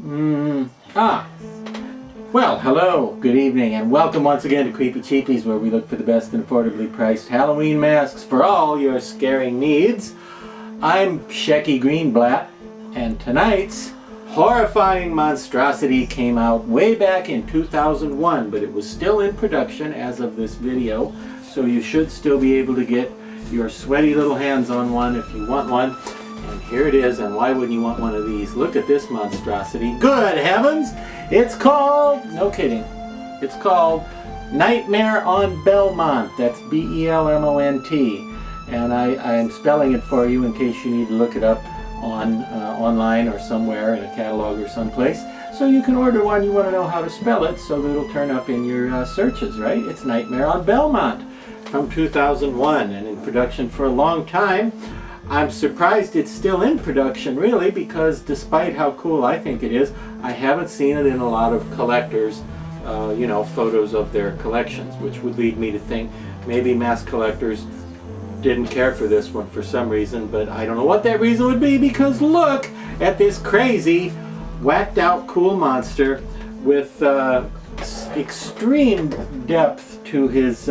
Well, hello, good evening, and welcome once again to Creepy Cheapies, where we look for the best and affordably priced Halloween masks for all your scaring needs. I'm Shecky Greenblatt, and tonight's horrifying monstrosity came out way back in 2001, but it was still in production as of this video, so you should still be able to get your sweaty little hands on one if you want one. And here it is, and why wouldn't you want one of these? Look at this monstrosity. Good heavens! It's called, no kidding, it's called Nightmare on Belmont. That's B-E-L-M-O-N-T. And I'm spelling it for you in case you need to look it up on online or somewhere in a catalog or someplace. So you can order one, you want to know how to spell it so that it'll turn up in your searches, right? It's Nightmare on Belmont from 2001 and in production for a long time. I'm surprised it's still in production, really, because despite how cool I think it is, I haven't seen it in a lot of collectors, you know, photos of their collections, which would lead me to think maybe mask collectors didn't care for this one for some reason, but I don't know what that reason would be, because look at this crazy, whacked out cool monster with extreme depth to his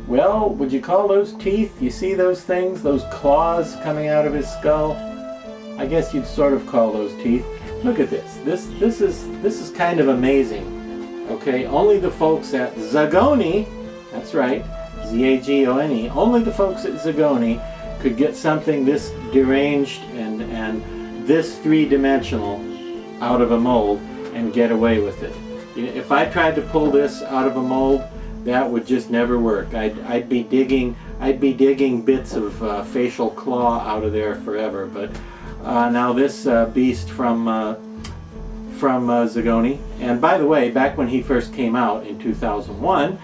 well, would you call those teeth? You see those things? Those claws coming out of his skull? I guess you'd sort of call those teeth. Look at this. This is kind of amazing. Okay, only the folks at Zagoni, that's right, Z-A-G-O-N-E, only the folks at Zagoni could get something this deranged and this three-dimensional out of a mold and get away with it. If I tried to pull this out of a mold, that would just never work. I'd be digging bits of facial claw out of there forever. But now this beast from Zagoni, and by the way, back when he first came out in 2001,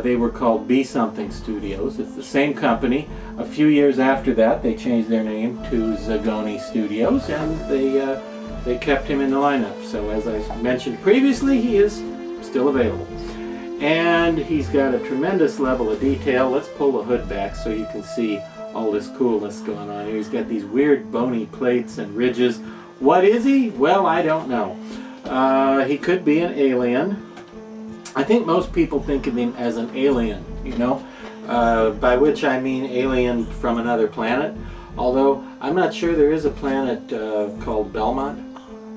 they were called Be Something Studios. It's the same company. A few years after that, they changed their name to Zagoni Studios, and they kept him in the lineup. So as I mentioned previously, he is still available. And he's got a tremendous level of detail. Let's pull the hood back so you can see all this coolness going on here. He's got these weird bony plates and ridges. What is he? Well, I don't know. He could be an alien. I think most people think of him as an alien, you know, by which I mean alien from another planet. Although I'm not sure there is a planet called Belmont.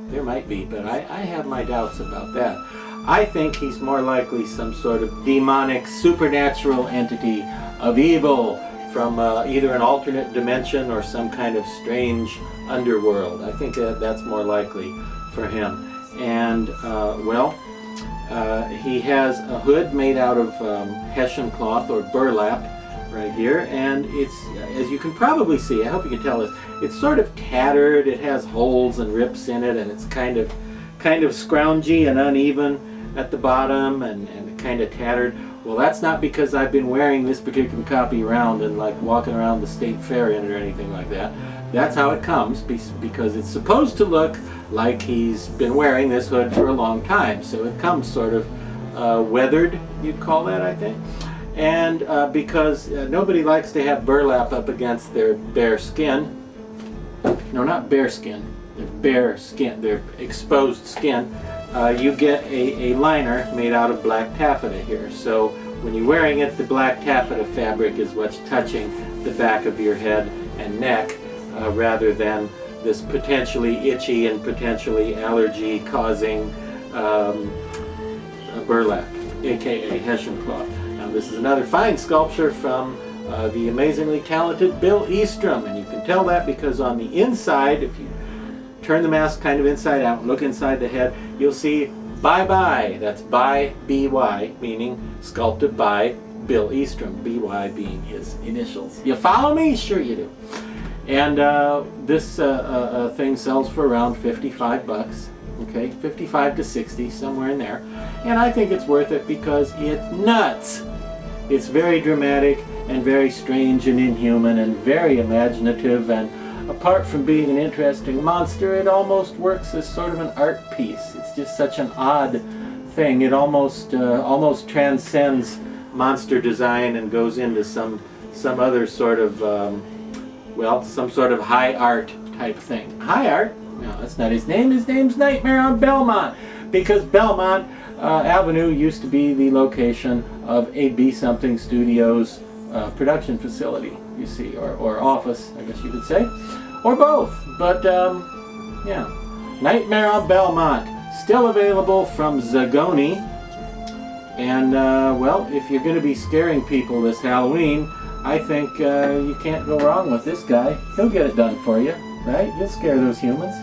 There might be, but I have my doubts about that. I think he's more likely some sort of demonic, supernatural entity of evil from either an alternate dimension or some kind of strange underworld. I think that's more likely for him. And, well, he has a hood made out of Hessian cloth or burlap right here, and it's, as you can probably see, I hope you can tell this, it's sort of tattered, it has holes and rips in it, and it's kind of scroungy and uneven at the bottom and kind of tattered. Well, that's not because I've been wearing this particular copy around and like walking around the state fair in it or anything like that. That's how it comes, because it's supposed to look like he's been wearing this hood for a long time. So it comes sort of weathered, you'd call that, I think. And because nobody likes to have burlap up against their bare skin. No, not bare skin. Their bare skin, their exposed skin. You get a liner made out of black taffeta here. So when you're wearing it, the black taffeta fabric is what's touching the back of your head and neck, rather than this potentially itchy and potentially allergy-causing burlap, aka Hessian cloth. Now this is another fine sculpture from the amazingly talented Bill Eastrom, and you can tell that because on the inside, if you turn the mask kind of inside out and look inside the head, you'll see Bye-Bye. That's by B-Y, meaning sculpted by Bill Eastrom, B-Y being his initials. You follow me? Sure you do. And this thing sells for around 55 bucks. Okay, 55 to 60, somewhere in there. And I think it's worth it because it's nuts. It's very dramatic and very strange and inhuman and very imaginative, and apart from being an interesting monster, it almost works as sort of an art piece. It's just such an odd thing. It almost transcends monster design and goes into some other sort of well, some sort of high art type thing. High art? No, that's not his name. His name's Nightmare on Belmont, because Belmont Avenue used to be the location of a Be Something Studios production facility, you see, or office, I guess you could say, or both. But yeah, Nightmare on Belmont, still available from Zagoni. And well, if you're going to be scaring people this Halloween, I think you can't go wrong with this guy. He'll get it done for you, right? You'll scare those humans.